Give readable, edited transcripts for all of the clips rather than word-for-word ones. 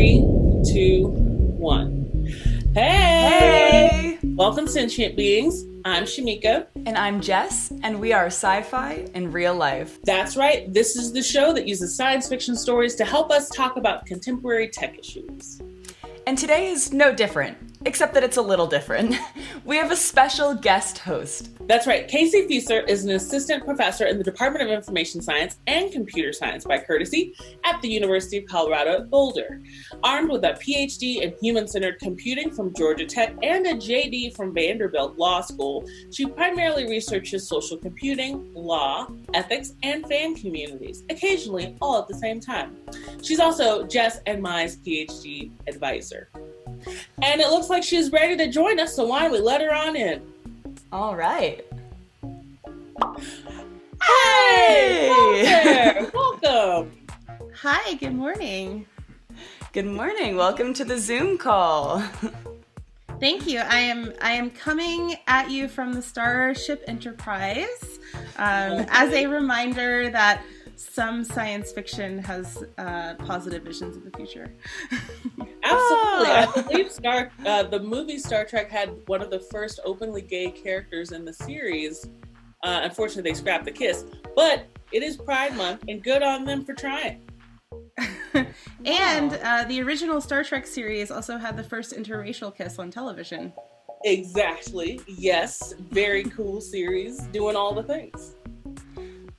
3, 2, 1. Hey! Welcome, sentient beings. I'm Shamika. And I'm Jess, and we are Sci-Fi in real life. That's right. This is the show that uses science fiction stories to help us talk about contemporary tech issues. And today is no different, except that it's a little different. We have a special guest host. That's right. Casey Fiesler is an assistant professor in the Department of Information Science and Computer Science by courtesy at the University of Colorado at Boulder. Armed with a PhD in human-centered computing from Georgia Tech and a JD from Vanderbilt Law School, she primarily researches social computing, law, ethics, and fan communities, occasionally all at the same time. She's also Jess and Mai's PhD advisor. And it looks like she's ready to join us, so why don't we let her on in? All right. Hey! Welcome! Hi, good morning. Good morning. Welcome to the Zoom call. Thank you. I am coming at you from the Starship Enterprise as a reminder that some science fiction has positive visions of the future. Absolutely. I believe the movie Star Trek had one of the first openly gay characters in the series. Unfortunately, they scrapped the kiss. But it is Pride Month, and good on them for trying. And the original Star Trek series also had the first interracial kiss on television. Exactly. Yes. Very cool series, doing all the things.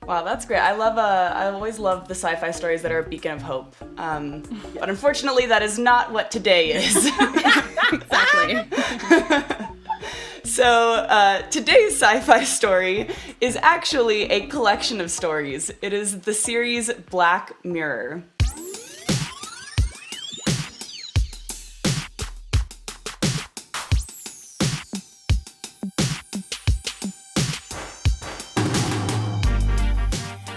Wow, that's great. I always love the sci-fi stories that are a beacon of hope. But unfortunately, that is not what today is. Exactly. So today's sci-fi story is actually a collection of stories. It is the series Black Mirror.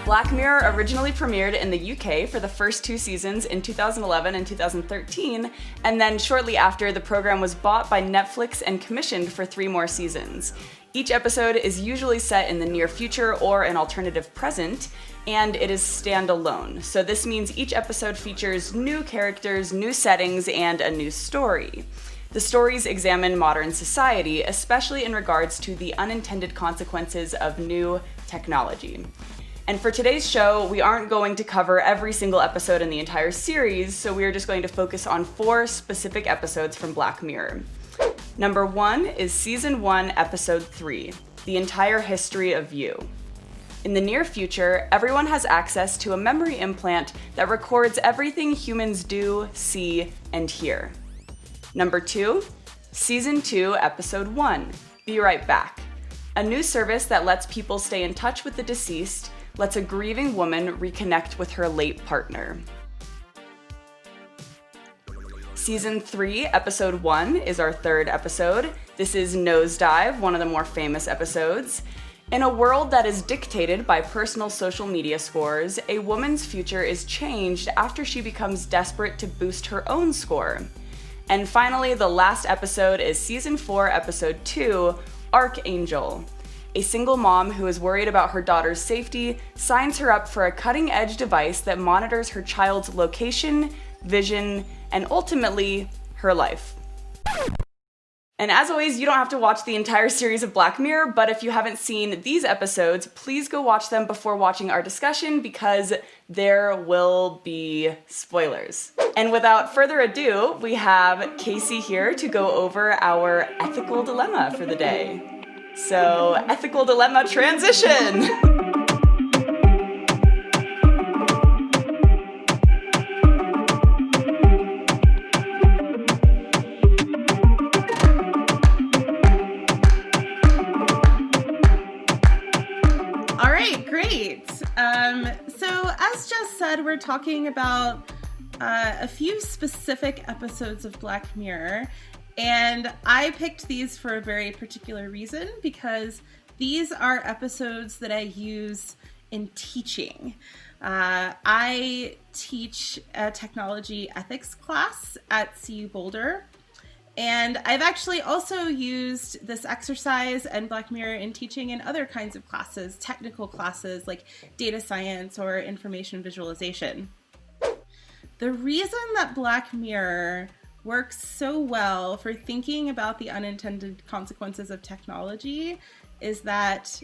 Black Mirror originally premiered in the UK for the first 2 seasons in 2011 and 2013, and then shortly after, the program was bought by Netflix and commissioned for 3 more seasons. Each episode is usually set in the near future or an alternative present, and it is standalone. So this means each episode features new characters, new settings, and a new story. The stories examine modern society, especially in regards to the unintended consequences of new technology. And for today's show, we aren't going to cover every single episode in the entire series, so we are just going to focus on 4 specific episodes from Black Mirror. Number 1 is Season 1, Episode 3, The Entire History of You. In the near future, everyone has access to a memory implant that records everything humans do, see, and hear. Number 2, Season 2, Episode 1, Be Right Back. A new service that lets people stay in touch with the deceased, lets a grieving woman reconnect with her late partner. Season 3, Episode 1 is our 3rd episode. This is Nosedive, one of the more famous episodes. In a world that is dictated by personal social media scores, a woman's future is changed after she becomes desperate to boost her own score. And finally, the last episode is Season 4, Episode 2, Archangel. A single mom who is worried about her daughter's safety signs her up for a cutting-edge device that monitors her child's location, vision, and ultimately, her life. And as always, you don't have to watch the entire series of Black Mirror, but if you haven't seen these episodes, please go watch them before watching our discussion because there will be spoilers. And without further ado, we have Casey here to go over our ethical dilemma for the day. So, ethical dilemma transition! All right, great. So as Jess said, we're talking about a few specific episodes of Black Mirror. And I picked these for a very particular reason because these are episodes that I use in teaching. I teach a technology ethics class at CU Boulder, and I've actually also used this exercise and Black Mirror in teaching in other kinds of classes, technical classes like data science or information visualization. The reason that Black Mirror works so well for thinking about the unintended consequences of technology is that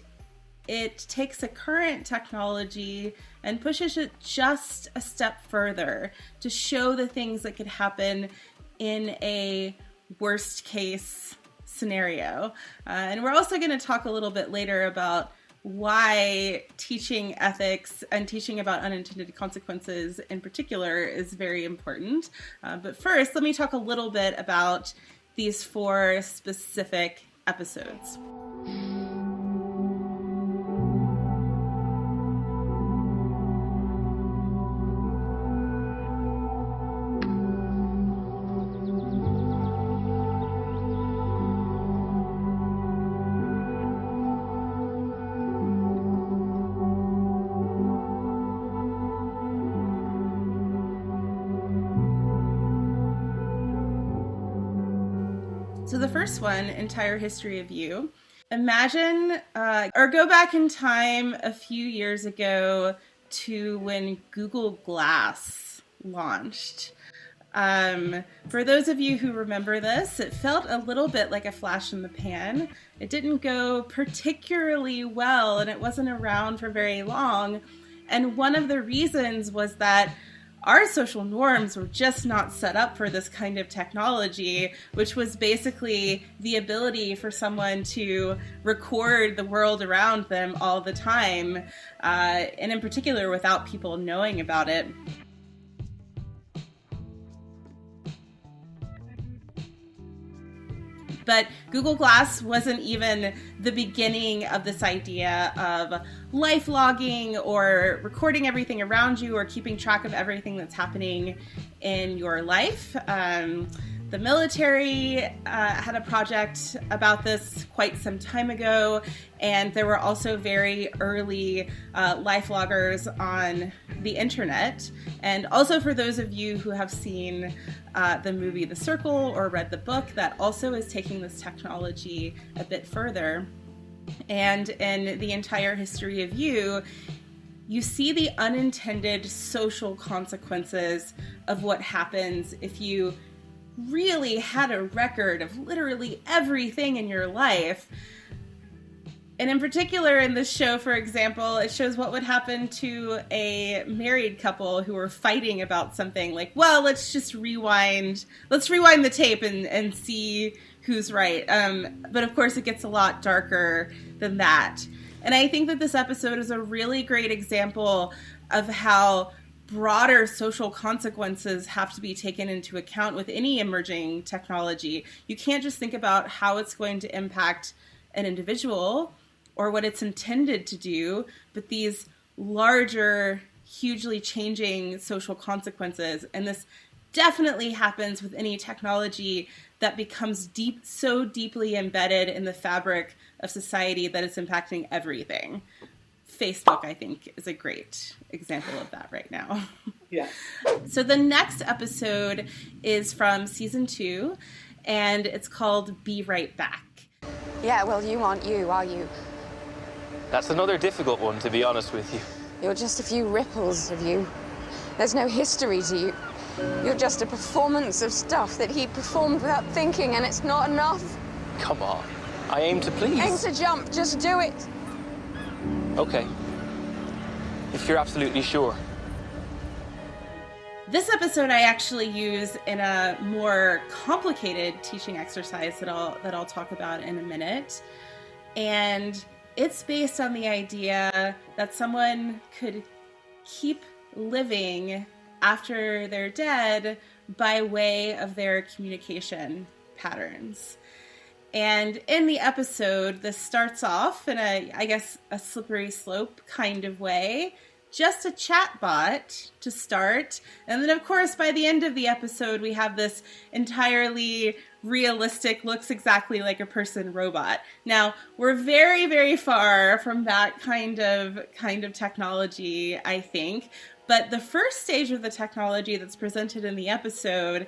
it takes a current technology and pushes it just a step further to show the things that could happen in a worst case scenario. And we're also going to talk a little bit later about why teaching ethics and teaching about unintended consequences in particular is very important. But first, let me talk a little bit about these 4 specific episodes. So the first one, Entire History of You. Imagine, or go back in time a few years ago to when Google Glass launched. For those of you who remember this, it felt a little bit like a flash in the pan. It didn't go particularly well, and it wasn't around for very long. And one of the reasons was that our social norms were just not set up for this kind of technology, which was basically the ability for someone to record the world around them all the time, and in particular without people knowing about it. But Google Glass wasn't even the beginning of this idea of lifelogging or recording everything around you or keeping track of everything that's happening in your life. The military had a project about this quite some time ago, and there were also very early life loggers on the internet. And also for those of you who have seen the movie The Circle or read the book, that also is taking this technology a bit further. And in The Entire History of You, you see the unintended social consequences of what happens if you really had a record of literally everything in your life. And in particular in this show, for example, it shows what would happen to a married couple who were fighting about something like, well, let's rewind the tape and see who's right. But of course it gets a lot darker than that. And I think that this episode is a really great example of how broader social consequences have to be taken into account with any emerging technology. You can't just think about how it's going to impact an individual or what it's intended to do, but these larger, hugely changing social consequences. And this definitely happens with any technology that becomes so deeply embedded in the fabric of society that it's impacting everything. Facebook, I think, is a great example of that right now. Yeah. So the next episode is from season 2, and it's called Be Right Back. Yeah, well, you aren't you, are you? That's another difficult one, to be honest with you. You're just a few ripples of you. There's no history to you. You're just a performance of stuff that he performed without thinking, and it's not enough. Come on. I aim to please. Aim to jump, just do it. Okay. If you're absolutely sure. This episode I actually use in a more complicated teaching exercise that I'll talk about in a minute. And it's based on the idea that someone could keep living after they're dead by way of their communication patterns. And in the episode, this starts off in a slippery slope kind of way. Just a chatbot to start. And then, of course, by the end of the episode, we have this entirely realistic, looks exactly like a person robot. Now, we're very, very far from that kind of technology, I think. But the first stage of the technology that's presented in the episode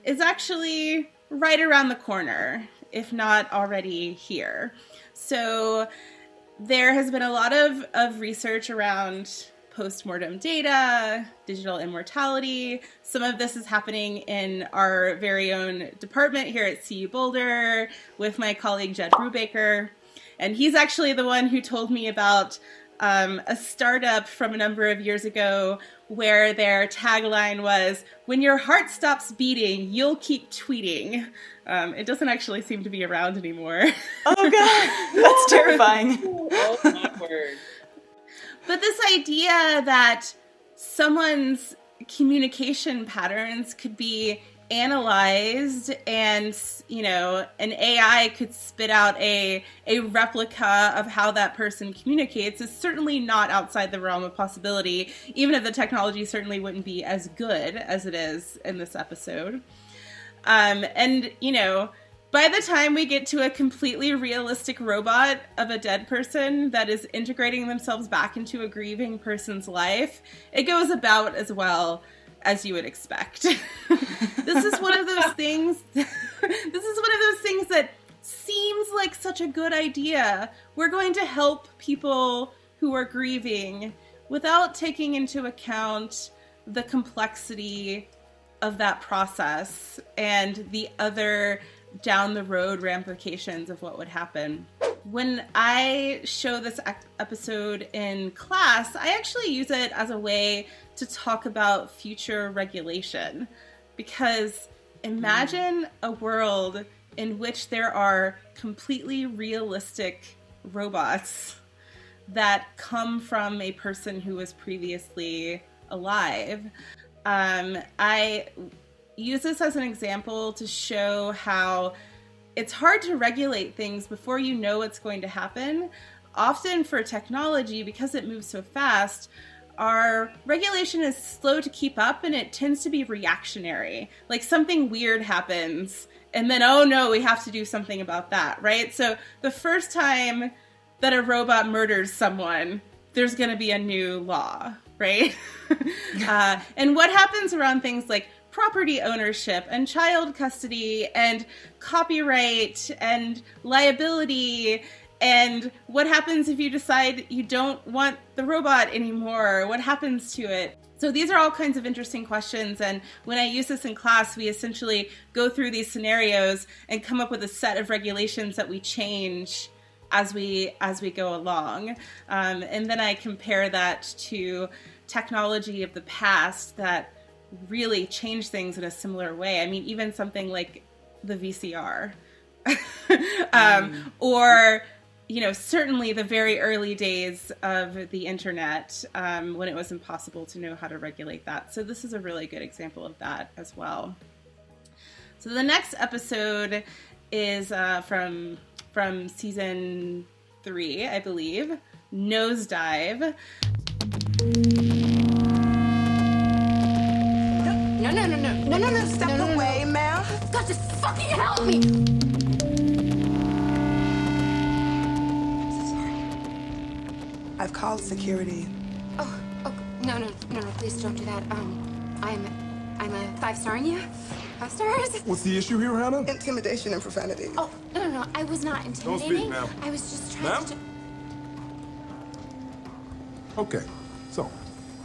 is actually right around the corner, if not already here. So there has been a lot of research around post-mortem data, digital immortality. Some of this is happening in our very own department here at CU Boulder with my colleague Jed Brubaker. And he's actually the one who told me about a startup from a number of years ago where their tagline was, "When your heart stops beating, you'll keep tweeting." It doesn't actually seem to be around anymore. Oh God, that's terrifying. Oh my word. But this idea that someone's communication patterns could be analyzed and, you know, an AI could spit out a replica of how that person communicates is certainly not outside the realm of possibility, even if the technology certainly wouldn't be as good as it is in this episode. And, you know, by the time we get to a completely realistic robot of a dead person that is integrating themselves back into a grieving person's life, it goes about as well as you would expect. This is one of those things. That seems like such a good idea. We're going to help people who are grieving without taking into account the complexity of that process and the other down the road ramifications of what would happen. When I show this episode in class, I actually use it as a way to talk about future regulation. Because imagine a world in which there are completely realistic robots that come from a person who was previously alive. I use this as an example to show how it's hard to regulate things before you know what's going to happen. Often for technology, because it moves so fast, our regulation is slow to keep up and it tends to be reactionary. Like something weird happens and then, oh no, we have to do something about that, right? So the first time that a robot murders someone, there's going to be a new law, right? And what happens around things like property ownership and child custody and copyright and liability, and what happens if you decide you don't want the robot anymore? What happens to it? So these are all kinds of interesting questions, and when I use this in class, we essentially go through these scenarios and come up with a set of regulations that we change as we go along. And then I compare that to technology of the past that really change things in a similar way. I mean, even something like the VCR, or, you know, certainly the very early days of the internet, when it was impossible to know how to regulate that. So this is a really good example of that as well. So the next episode is from season 3, I believe, Nosedive. No, step away, ma'am. You've got to fucking help me! Sorry. I've called security. Oh, no, please don't do that. I'm a 5-star you? 5 stars? What's the issue here, Hannah? Intimidation and profanity. Oh, no, I was not intimidating. Don't speak, ma'am. I was just trying to... Okay, so,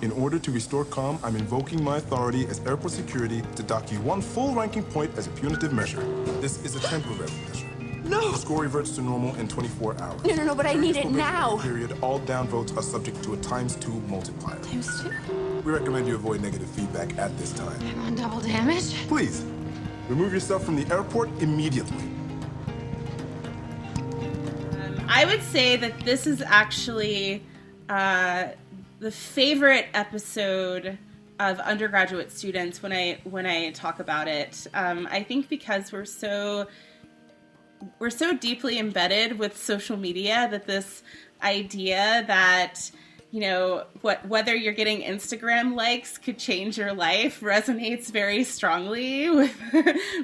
in order to restore calm, I'm invoking my authority as airport security to dock you 1 full ranking point as a punitive measure. This is a temporary measure. No! The score reverts to normal in 24 hours. No, but I need it now. Period. All down votes are subject to a ×2 multiplier. ×2? We recommend you avoid negative feedback at this time. I'm on double damage? Please, remove yourself from the airport immediately. I would say that this is actually the favorite episode of undergraduate students when I talk about it. I think because we're so deeply embedded with social media that this idea that, you know, whether you're getting Instagram likes could change your life resonates very strongly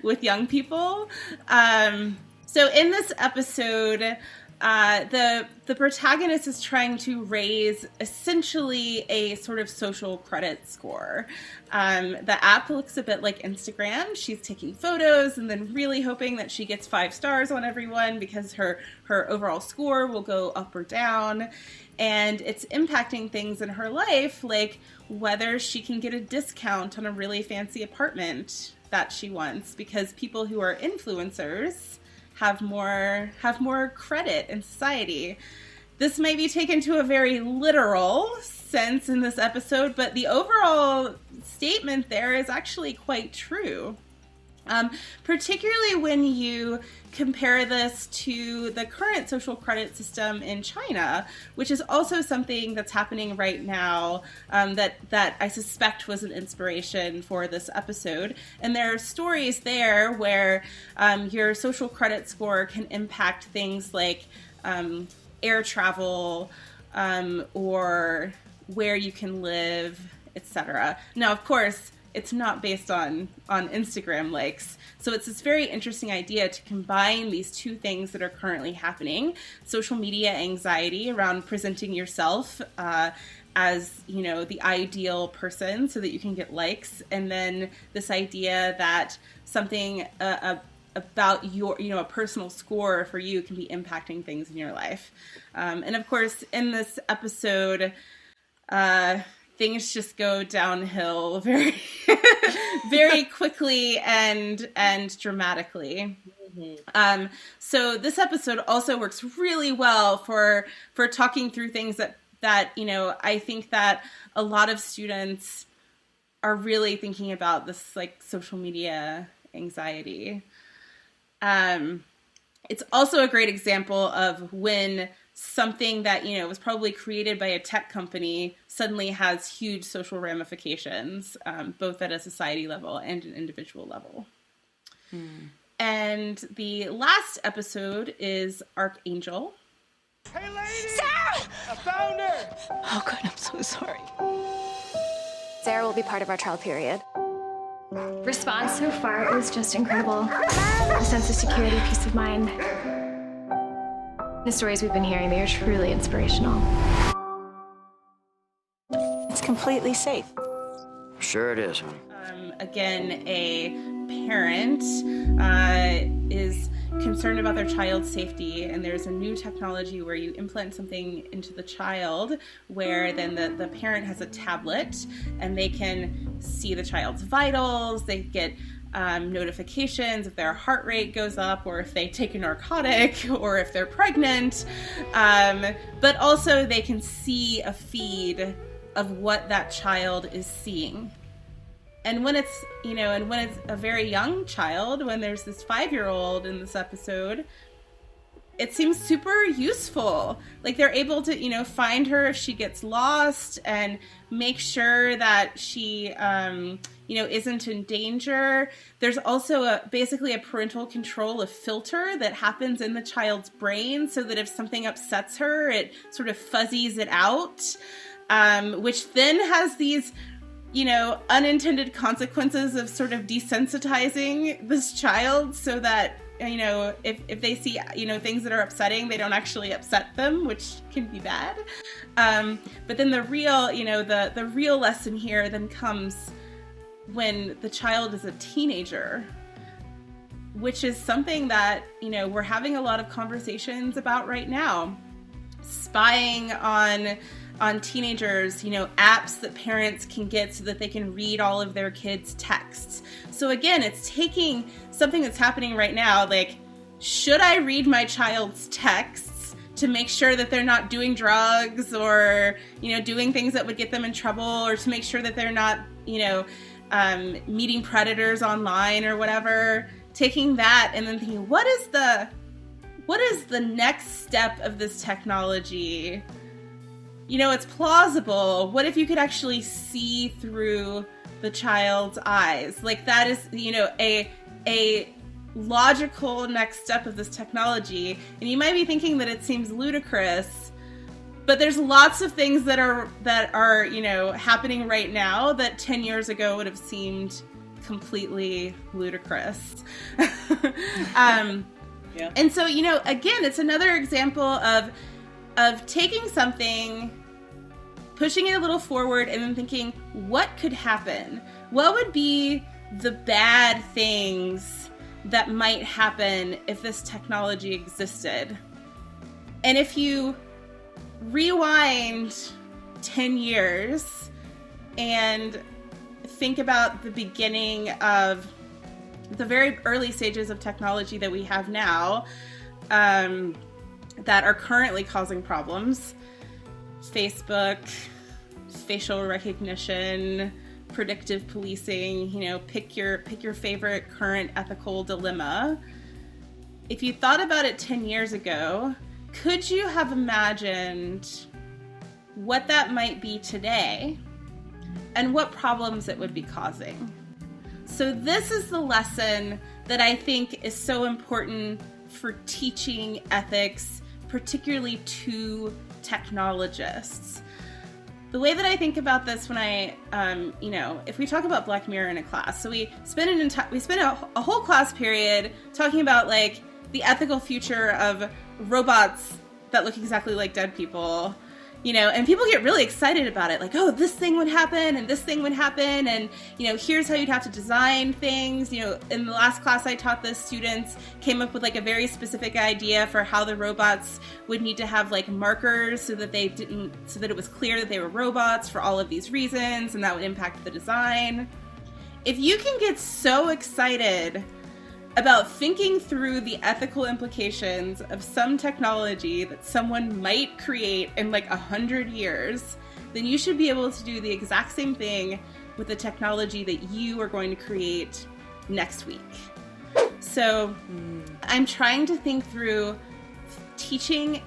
with young people. So in this episode, The protagonist is trying to raise essentially a sort of social credit score. The app looks a bit like Instagram. She's taking photos and then really hoping that she gets 5 stars on everyone because her overall score will go up or down. And it's impacting things in her life, like whether she can get a discount on a really fancy apartment that she wants, because people who are influencers have more credit in society. This might be taken to a very literal sense in this episode, but the overall statement there is actually quite true. Particularly when you compare this to the current social credit system in China, which is also something that's happening right now, that I suspect was an inspiration for this episode. And there are stories there where your social credit score can impact things like air travel, or where you can live, etc. Now, of course, it's not based on Instagram likes. So it's this very interesting idea to combine these two things that are currently happening: social media anxiety around presenting yourself as, you know, the ideal person so that you can get likes, and then this idea that something about your, you know, a personal score for you can be impacting things in your life. And of course, in this episode, things just go downhill very, very quickly and dramatically. Mm-hmm. So this episode also works really well for talking through things that, you know, I think that a lot of students are really thinking about, this like social media anxiety. It's also a great example of when something that, you know, was probably created by a tech company suddenly has huge social ramifications, both at a society level and an individual level. And the last episode is Archangel. Hey, lady! Sarah! I found her! Oh, God, I'm so sorry. Sarah will be part of our trial period. Response so far is just incredible. A sense of security, peace of mind. The stories we've been hearing, they are truly inspirational. It's completely safe. Sure it is, honey. Again, a parent is concerned about their child's safety, and there's a new technology where you implant something into the child where then the parent has a tablet and they can see the child's vitals. They get notifications if their heart rate goes up, or if they take a narcotic, or if they're pregnant. But also they can see a feed of what that child is seeing. And when it's, you know, and when it's a very young child, when there's this 5-year-old in this episode, it seems super useful. Like, they're able to, you know, find her if she gets lost and make sure that she, you know, isn't in danger. There's also basically a parental control, a filter that happens in the child's brain so that if something upsets her, it sort of fuzzies it out, which then has these, you know, unintended consequences of sort of desensitizing this child so that, you know, if they see, you know, things that are upsetting, they don't actually upset them, which can be bad. But then the real, you know, the real lesson here then comes when the child is a teenager, which is something that, you know, we're having a lot of conversations about right now. Spying on teenagers, you know, apps that parents can get so that they can read all of their kids' texts. So again, it's taking something that's happening right now, like, should I read my child's texts to make sure that they're not doing drugs or, you know, doing things that would get them in trouble, or to make sure that they're not, you know, meeting predators online or whatever. Taking that and then thinking, what is the next step of this technology? You know, it's plausible. What if you could actually see through the child's eyes? Like, that is, you know, a logical next step of this technology. And you might be thinking that it seems ludicrous, but there's lots of things that are, you know, happening right now that 10 years ago would have seemed completely ludicrous. Yeah. And so, again, it's another example of taking something, pushing it a little forward, and then thinking, what could happen? What would be the bad things that might happen if this technology existed? And if you rewind 10 years and think about the beginning of the very early stages of technology that we have now, that are currently causing problems, Facebook, facial recognition, predictive policing, pick your favorite current ethical dilemma. If you thought about it 10 years ago, could you have imagined what that might be today and what problems it would be causing? So this is the lesson that I think is so important for teaching ethics, particularly to technologists. The way that I think about this when I, if we talk about Black Mirror in a class, so we spend a whole class period talking about like the ethical future of robots that look exactly like dead people, and people get really excited about it, like, oh, this thing would happen and this thing would happen, and here's how you'd have to design things. In the last class I taught, the students came up with like a very specific idea for how the robots would need to have like markers so that it was clear that they were robots for all of these reasons, and that would impact the design. If you can get so excited about thinking through the ethical implications of some technology that someone might create in like 100 years, then you should be able to do the exact same thing with the technology that you are going to create next week. So I'm trying to think through teaching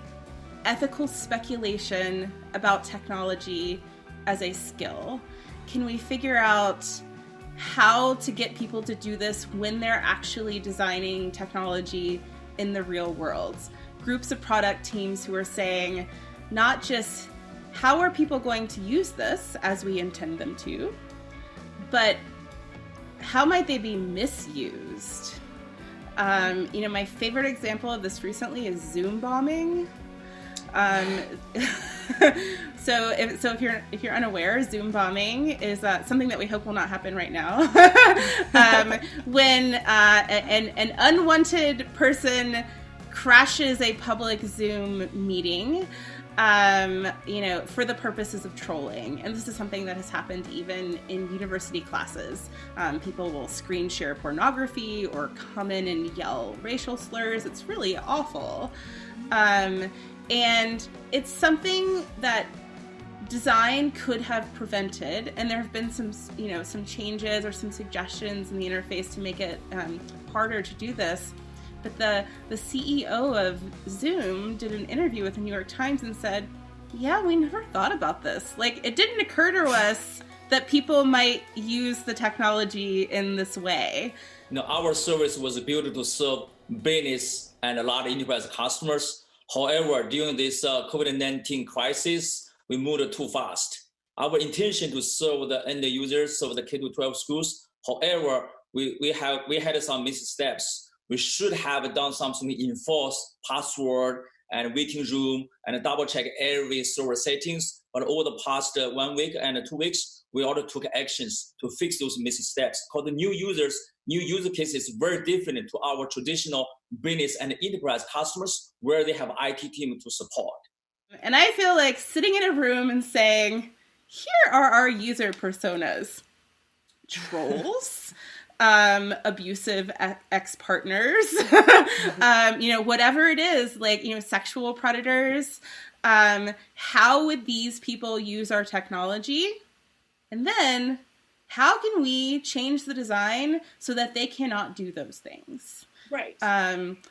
ethical speculation about technology as a skill. Can we figure out how to get people to do this when they're actually designing technology in the real world? Groups of product teams who are saying not just how are people going to use this as we intend them to, but how might they be misused? My favorite example of this recently is Zoom bombing. So if you're unaware, Zoom bombing is something that we hope will not happen right now. When an unwanted person crashes a public Zoom meeting, for the purposes of trolling. And this is something that has happened even in university classes. People will screen share pornography or come in and yell racial slurs. It's really awful. And it's something that design could have prevented, and there have been some changes or some suggestions in the interface to make it harder to do this. But the CEO of Zoom did an interview with the New York Times and said, yeah, we never thought about this. Like, it didn't occur to us that people might use the technology in this way. Our service was built to serve business and a lot of enterprise customers. However, during this COVID-19 crisis, we moved too fast. Our intention to serve the end users, serve the K-12 schools. However, we had some missteps. We should have done something to enforce password and waiting room and double check every server settings. But over the past 1 week and 2 weeks, we already took actions to fix those missteps. Because the new user cases is very different to our traditional business and enterprise customers where they have IT team to support. And I feel like sitting in a room and saying, here are our user personas. Trolls, abusive ex-partners, whatever it is, like, sexual predators. How would these people use our technology? And then how can we change the design so that they cannot do those things? Right.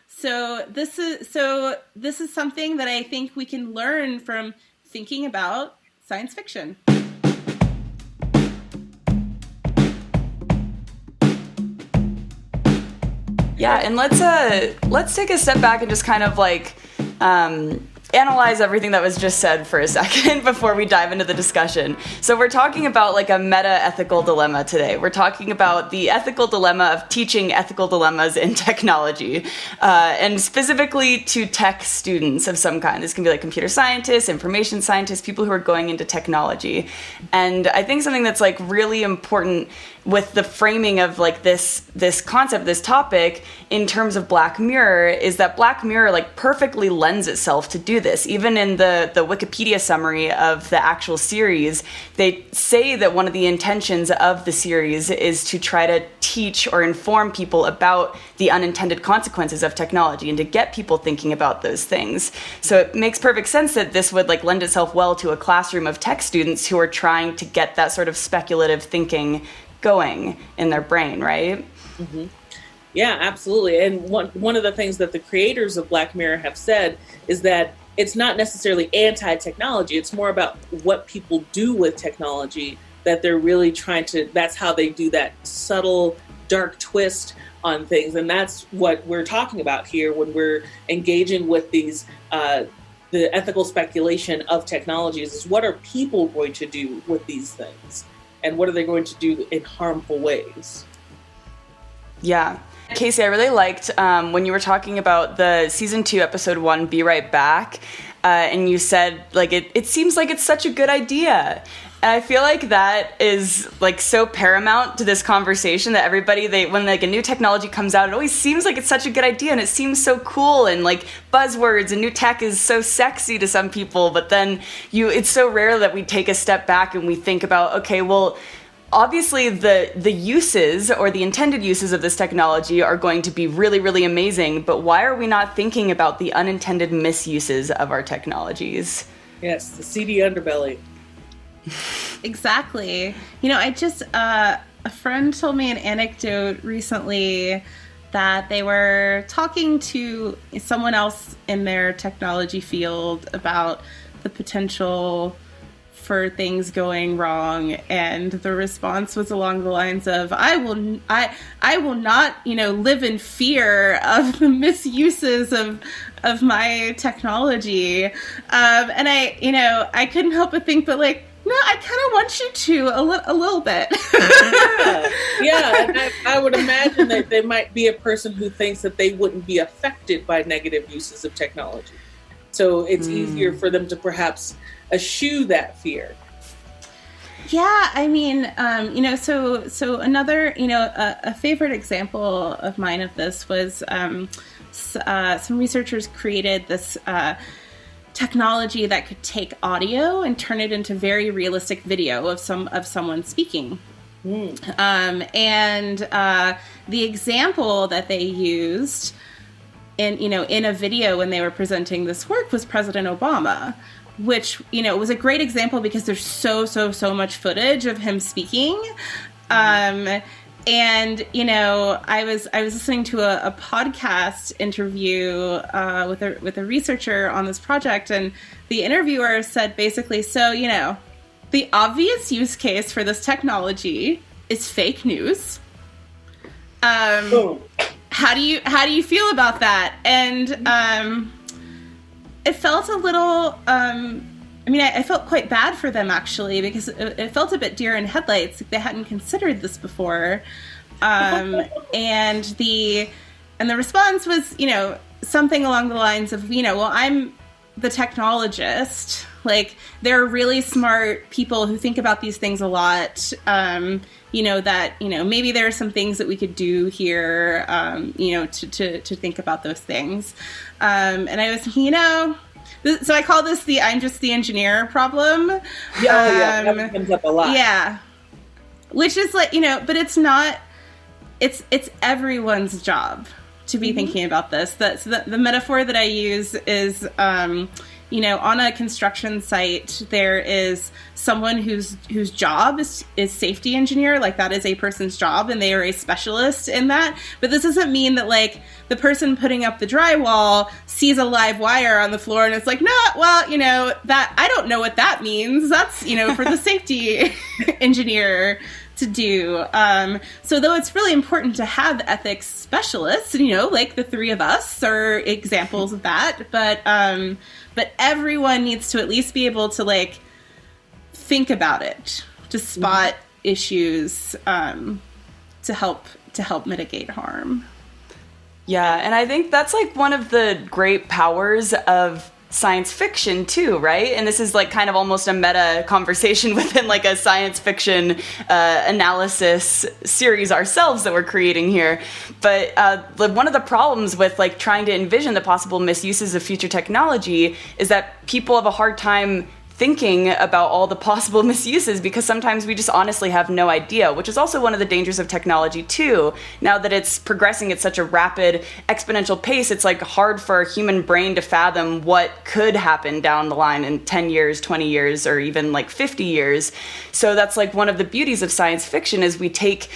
So this is something that I think we can learn from thinking about science fiction. Yeah, and let's take a step back and just kind of like analyze everything that was just said for a second before we dive into the discussion. So we're talking about like a meta-ethical dilemma today. We're talking about the ethical dilemma of teaching ethical dilemmas in technology, and specifically to tech students of some kind. This can be like computer scientists, information scientists, people who are going into technology. And I think something that's like really important with the framing of like this concept, this topic in terms of Black Mirror, is that Black Mirror like perfectly lends itself to do this. Even in the Wikipedia summary of the actual series, they say that one of the intentions of the series is to try to teach or inform people about the unintended consequences of technology and to get people thinking about those things. So it makes perfect sense that this would like lend itself well to a classroom of tech students who are trying to get that sort of speculative thinking going in their brain, right? Mm-hmm. Yeah, absolutely. And one of the things that the creators of Black Mirror have said is that it's not necessarily anti-technology. It's more about what people do with technology, that they're really trying to, that's how they do that subtle, dark twist on things. And that's what we're talking about here when we're engaging with these, the ethical speculation of technologies, is what are people going to do with these things? And what are they going to do in harmful ways? Yeah. Casey, I really liked when you were talking about the season 2, episode 1, Be Right Back, and you said, like, it seems like it's such a good idea. And I feel like that is like so paramount to this conversation that everybody, when like a new technology comes out, it always seems like it's such a good idea and it seems so cool, and like buzzwords and new tech is so sexy to some people, but then it's so rare that we take a step back and we think about, okay, well, obviously the uses or the intended uses of this technology are going to be really, really amazing, but why are we not thinking about the unintended misuses of our technologies? Yes, the seedy underbelly. Exactly. You know, I just, a friend told me an anecdote recently that they were talking to someone else in their technology field about the potential for things going wrong, and the response was along the lines of, I will not, live in fear of the misuses of my technology. And I couldn't help but think, but like, no, I kind of want you to a little bit. Yeah, and I would imagine that there might be a person who thinks that they wouldn't be affected by negative uses of technology. So it's easier for them to perhaps eschew that fear. Yeah, I mean, so another, a favorite example of mine of this was some researchers created this technology that could take audio and turn it into very realistic video of someone speaking. And the example that they used in a video when they were presenting this work was President Obama, which, was a great example because there's so much footage of him speaking. And, I was listening to a podcast interview with a researcher on this project, and the interviewer said basically, so, the obvious use case for this technology is fake news. How do you feel about that? And it felt a little, I felt quite bad for them, actually, because it felt a bit deer in headlights. They hadn't considered this before. And the response was, something along the lines of, well, I'm the technologist. Like, there are really smart people who think about these things a lot. Maybe there are some things that we could do here, to think about those things. And I was, so I call this the I'm just the engineer problem. Yeah, that comes up a lot. Yeah. Which is like, but it's not, it's everyone's job to be thinking about this. The metaphor that I use is, on a construction site, there is someone whose job is safety engineer. Like, that is a person's job, and they are a specialist in that. But this doesn't mean that, like, the person putting up the drywall sees a live wire on the floor and it's like, no, well, you know, that I don't know what that means. That's, you know, for the safety engineer to do. So though it's really important to have ethics specialists, you know, like the three of us are examples of that, but everyone needs to at least be able to, like, think about it, to spot issues, to help mitigate harm. Yeah, and I think that's, like, one of the great powers of science fiction too, right? And this is, like, kind of almost a meta conversation within, like, a science fiction analysis series ourselves that we're creating here. But one of the problems with, like, trying to envision the possible misuses of future technology is that people have a hard time thinking about all the possible misuses, because sometimes we just honestly have no idea, which is also one of the dangers of technology too. Now that it's progressing at such a rapid exponential pace, it's, like, hard for a human brain to fathom what could happen down the line in 10 years, 20 years, or even, like, 50 years. So that's, like, one of the beauties of science fiction is we take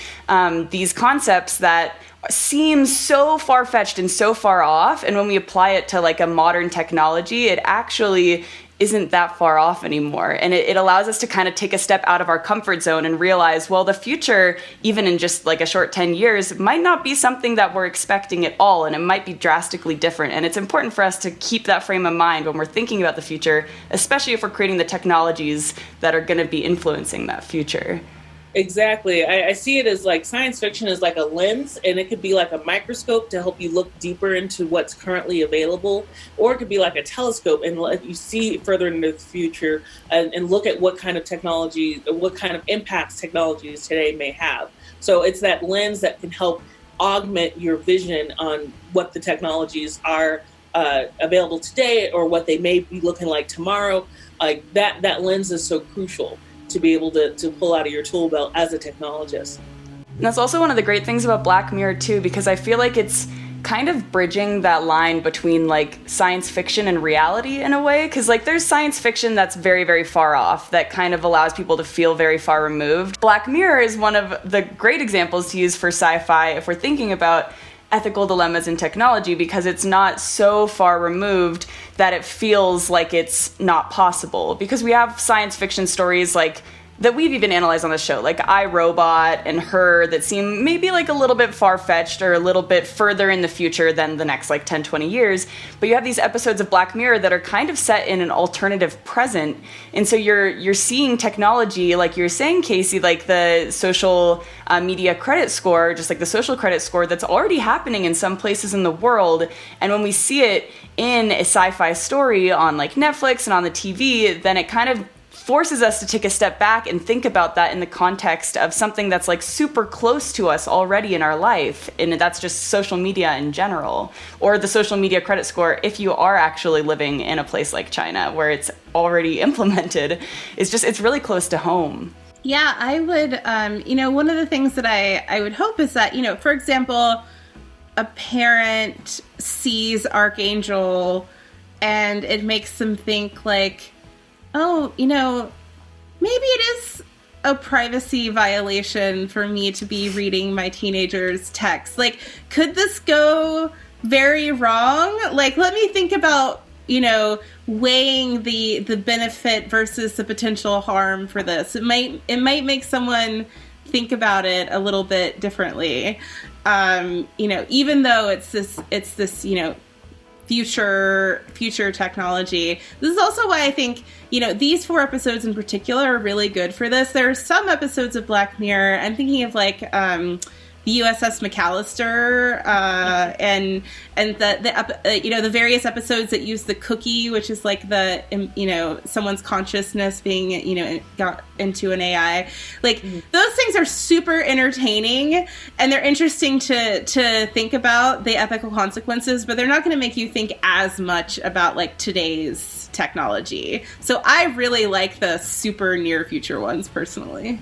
these concepts that seem so far-fetched and so far off, and when we apply it to, like, a modern technology, it actually isn't that far off anymore. And it allows us to kind of take a step out of our comfort zone and realize, well, the future, even in just, like, a short 10 years, might not be something that we're expecting at all, and it might be drastically different. And it's important for us to keep that frame of mind when we're thinking about the future, especially if we're creating the technologies that are going to be influencing that future. Exactly. I see it as, like, science fiction is like a lens, and it could be like a microscope to help you look deeper into what's currently available, or it could be like a telescope and let you see further into the future and look at what kind of technology, what kind of impacts technologies today may have. So it's that lens that can help augment your vision on what the technologies are available today or what they may be looking like tomorrow. Like, that lens is so crucial to be able to pull out of your tool belt as a technologist. And that's also one of the great things about Black Mirror too, because I feel like it's kind of bridging that line between, like, science fiction and reality in a way, because, like, there's science fiction that's very, very far off that kind of allows people to feel very far removed. Black Mirror is one of the great examples to use for sci-fi if we're thinking about ethical dilemmas in technology, because it's not so far removed that it feels like it's not possible. Because we have science fiction stories, like, that we've even analyzed on the show, like I, Robot and Her, that seem maybe, like, a little bit far-fetched or a little bit further in the future than the next, like, 10, 20 years. But you have these episodes of Black Mirror that are kind of set in an alternative present. And so you're seeing technology, like you're saying, Casey, like the social media credit score, just like the social credit score, that's already happening in some places in the world. And when we see it in a sci-fi story on, like, Netflix and on the TV, then it kind of forces us to take a step back and think about that in the context of something that's, like, super close to us already in our life, and that's just social media in general, or the social media credit score if you are actually living in a place like China where it's already implemented. It's really close to home. Yeah, I would, you know, one of the things that I would hope is that, you know, for example, a parent sees Archangel and it makes them think, like, oh, you know, maybe it is a privacy violation for me to be reading my teenager's text. Like, could this go very wrong? Like, let me think about, you know, weighing the benefit versus the potential harm for this. It might make someone think about it a little bit differently. You know, even though it's this, you know, future technology. This is also why I think, you know, these 4 episodes in particular are really good for this. There are some episodes of Black Mirror, I'm thinking of, like, the USS McAllister, and the you know, the various episodes that use the cookie, which is, like, the, you know, someone's consciousness being, you know, got into an AI. Like, those things are super entertaining, and they're interesting to think about the ethical consequences, but they're not going to make you think as much about, like, today's technology. So I really like the super near future ones personally.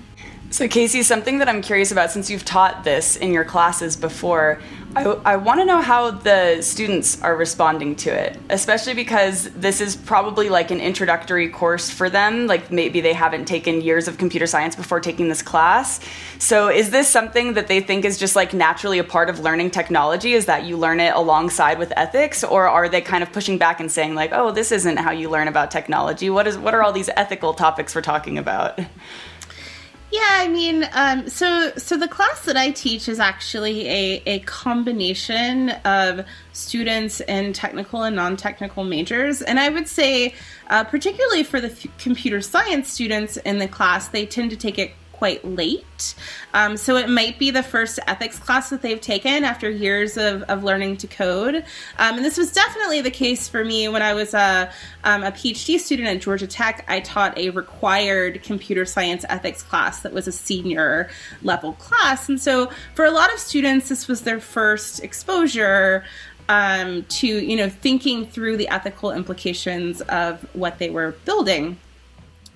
So Casey, something that I'm curious about, since you've taught this in your classes before, I want to know how the students are responding to it, especially because this is probably like an introductory course for them. Like maybe they haven't taken years of computer science before taking this class. So is this something that they think is just like naturally a part of learning technology, is that you learn it alongside with ethics? Or are they kind of pushing back and saying like, oh, this isn't how you learn about technology? What are all these ethical topics we're talking about? Yeah, I mean, so the class that I teach is actually a combination of students in technical and non-technical majors. And I would say, particularly for the computer science students in the class, they tend to take it quite late. So it might be the first ethics class that they've taken after years of learning to code. And this was definitely the case for me when I was a PhD student at Georgia Tech. I taught a required computer science ethics class that was a senior level class. And so for a lot of students, this was their first exposure to, thinking through the ethical implications of what they were building.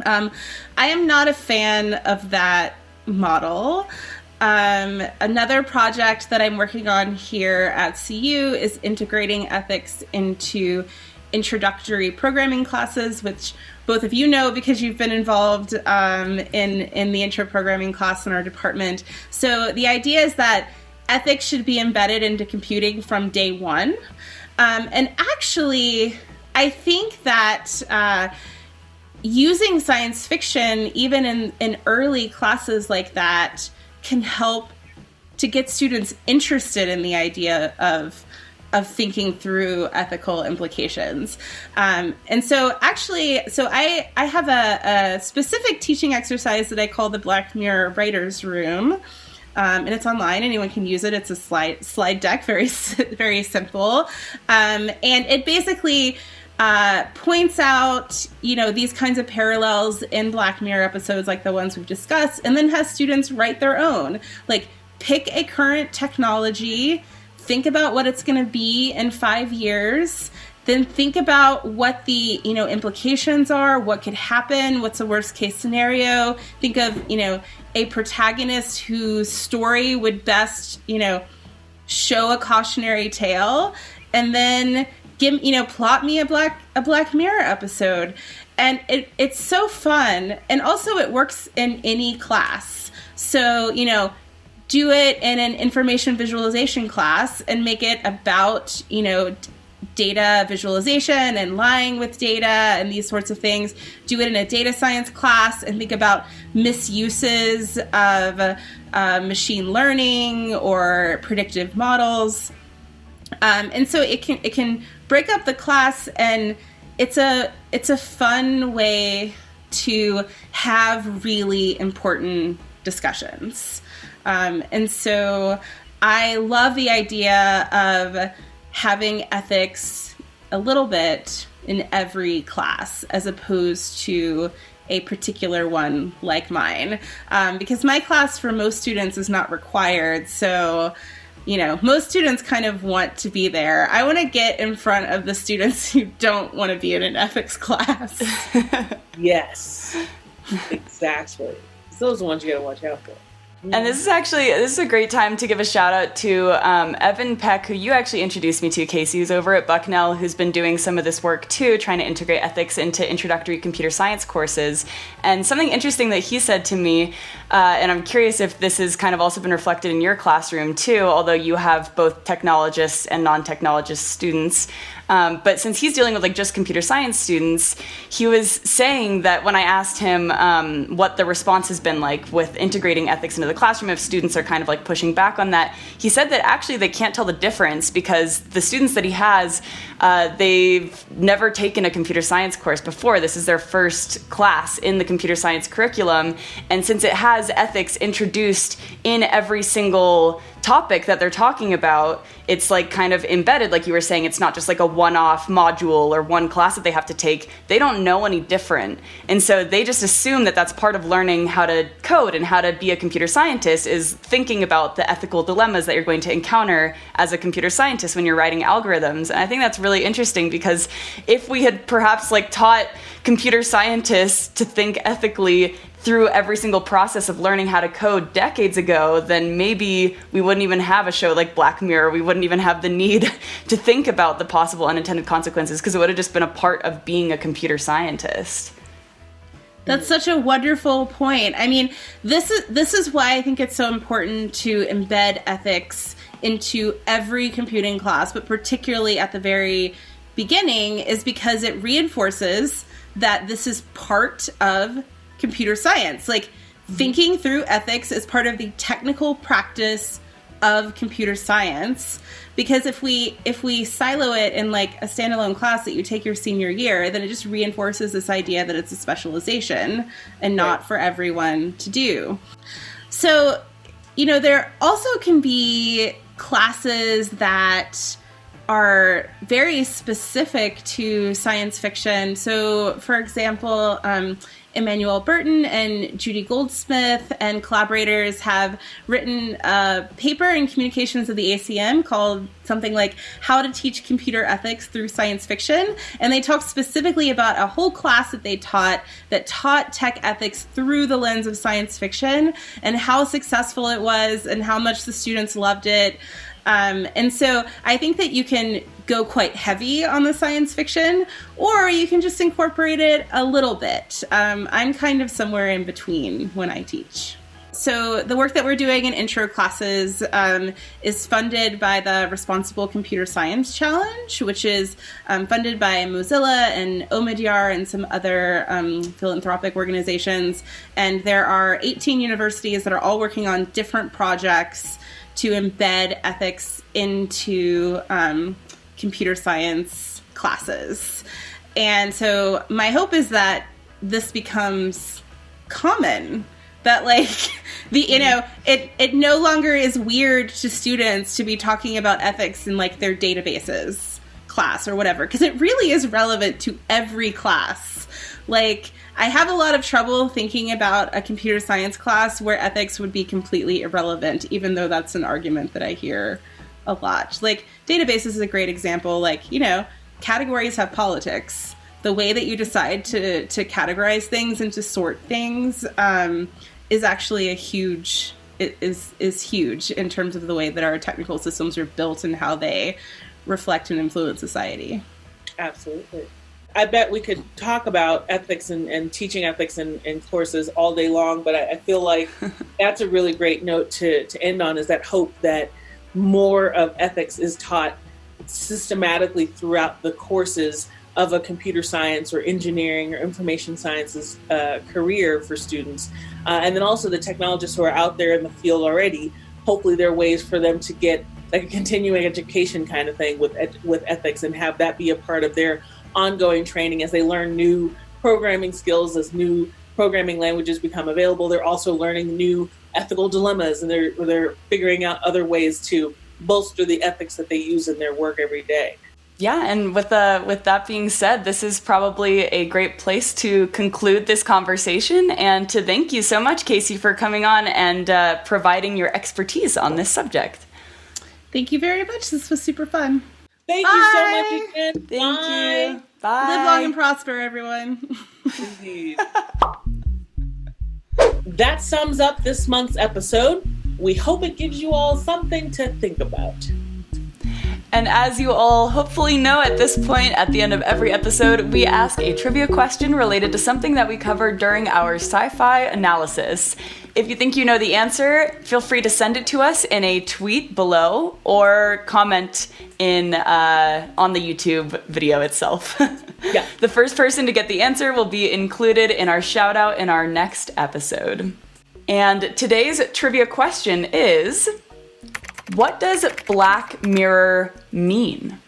I am not a fan of that model. Another project that I'm working on here at CU is integrating ethics into introductory programming classes, which both of you know because you've been involved in the intro programming class in our department. So the idea is that ethics should be embedded into computing from day one. And actually, I think that using science fiction, even in early classes like that, can help to get students interested in the idea of thinking through ethical implications. And so I have a specific teaching exercise that I call the Black Mirror Writer's Room. And it's online. Anyone can use it. It's a slide deck, very, very simple. And it basically points out, these kinds of parallels in Black Mirror episodes like the ones we've discussed, and then has students write their own. Like, pick a current technology, think about what it's going to be in 5 years, then think about what the, implications are, what could happen, what's the worst case scenario. Think of, a protagonist whose story would best, show a cautionary tale, and then plot me a Black Mirror episode. And it's so fun. And also it works in any class. So, do it in an information visualization class and make it about, data visualization and lying with data and these sorts of things. Do it in a data science class and think about misuses of machine learning or predictive models. And so it can break up the class, and it's a fun way to have really important discussions. And so I love the idea of having ethics a little bit in every class as opposed to a particular one like mine. Because my class for most students is not required, so most students kind of want to be there. I want to get in front of the students who don't want to be in an ethics class. Yes, exactly. Those are the ones you got to watch out for. And this is a great time to give a shout out to Evan Peck, who you actually introduced me to, Casey, who's over at Bucknell, who's been doing some of this work too, trying to integrate ethics into introductory computer science courses. And something interesting that he said to me, and I'm curious if this has kind of also been reflected in your classroom too, although you have both technologists and non-technologist students. But since he's dealing with like just computer science students, he was saying that when I asked him what the response has been like with integrating ethics into the classroom, if students are kind of like pushing back on that, he said that actually they can't tell the difference because the students that he has, they've never taken a computer science course before. This is their first class in the computer science curriculum. And since it has ethics introduced in every single topic that they're talking about, it's like kind of embedded, like you were saying. It's not just like a one-off module or one class that they have to take. They don't know any different. And so they just assume that that's part of learning how to code and how to be a computer scientist, is thinking about the ethical dilemmas that you're going to encounter as a computer scientist when you're writing algorithms. And I think that's really interesting because if we had perhaps like taught computer scientists to think ethically through every single process of learning how to code decades ago, then maybe we wouldn't even have a show like Black Mirror. We wouldn't even have the need to think about the possible unintended consequences, because it would have just been a part of being a computer scientist. That's such a wonderful point. I mean, this is why I think it's so important to embed ethics into every computing class, but particularly at the very beginning, is because it reinforces that this is part of computer science. Like, thinking through ethics is part of the technical practice of computer science. Because if we silo it in like a standalone class that you take your senior year, then it just reinforces this idea that it's a specialization and not for everyone to do. So, there also can be classes that are very specific to science fiction. So, for example, Emmanuel Burton and Judy Goldsmith and collaborators have written a paper in Communications of the ACM called something like How to Teach Computer Ethics Through Science Fiction. And they talk specifically about a whole class that they taught that taught tech ethics through the lens of science fiction and how successful it was and how much the students loved it. And so I think that you can go quite heavy on the science fiction, or you can just incorporate it a little bit. I'm kind of somewhere in between when I teach. So the work that we're doing in intro classes is funded by the Responsible Computer Science Challenge, which is funded by Mozilla and Omidyar and some other philanthropic organizations. And there are 18 universities that are all working on different projects to embed ethics into computer science classes. And so my hope is that this becomes common, that like it no longer is weird to students to be talking about ethics in like their databases class or whatever, because it really is relevant to every class. Like, I have a lot of trouble thinking about a computer science class where ethics would be completely irrelevant, even though that's an argument that I hear a lot. Like, databases is a great example. Like, categories have politics. The way that you decide to categorize things and to sort things is actually huge in terms of the way that our technical systems are built and how they reflect and influence society. Absolutely. I bet we could talk about ethics and teaching ethics in courses all day long, but I feel like that's a really great note to end on, is that hope that more of ethics is taught systematically throughout the courses of a computer science or engineering or information sciences career for students. And then also the technologists who are out there in the field already, hopefully there are ways for them to get like a continuing education kind of thing with ethics and have that be a part of their ongoing training as they learn new programming skills, as new programming languages become available. They're also learning new ethical dilemmas, and they're figuring out other ways to bolster the ethics that they use in their work every day. Yeah, and with that being said, this is probably a great place to conclude this conversation, and to thank you so much, Casey, for coming on and providing your expertise on this subject. Thank you very much. This was super fun. Thank you so much again. Thank you. Bye. Live long and prosper, everyone. Indeed. That sums up this month's episode. We hope it gives you all something to think about. And as you all hopefully know at this point, at the end of every episode, we ask a trivia question related to something that we covered during our sci-fi analysis. If you think you know the answer, feel free to send it to us in a tweet below or comment on the YouTube video itself. Yeah. The first person to get the answer will be included in our shout out in our next episode. And today's trivia question is, what does Black Mirror mean?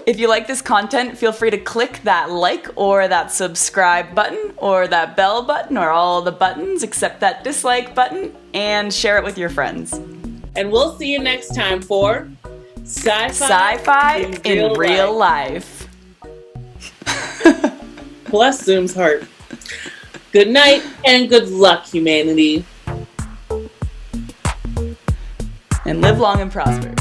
If you like this content, feel free to click that like or that subscribe button or that bell button or all the buttons except that dislike button, and share it with your friends. And we'll see you next time for Sci-Fi in real life. Bless Zoom's heart. Good night and good luck, humanity. And live long and prosper.